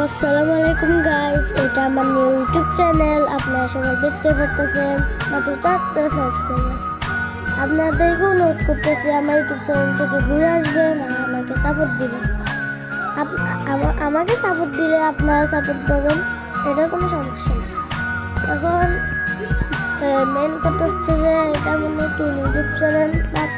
আসসালামু আলাইকুম গাইস, এটা আমার নিউ ইউটিউব চ্যানেল। আপনারা সবাই দেখতে পারতেছেন, মাত্র 4টা সাবস্ক্রাইবার। আপনাদেরকে অনুরোধ করতেছি আমার ইউটিউব চ্যানেল থেকে ঘুরে আসবেন আর আমাকে সাপোর্ট দিবেন। আমাকে সাপোর্ট দিলে আপনারা সাপোর্ট পাবেন, এটা কোনো সমস্যা নেই। এখন মেন কথা হচ্ছে যে এটা মানে একটু ইউটিউব চ্যানেল, বাট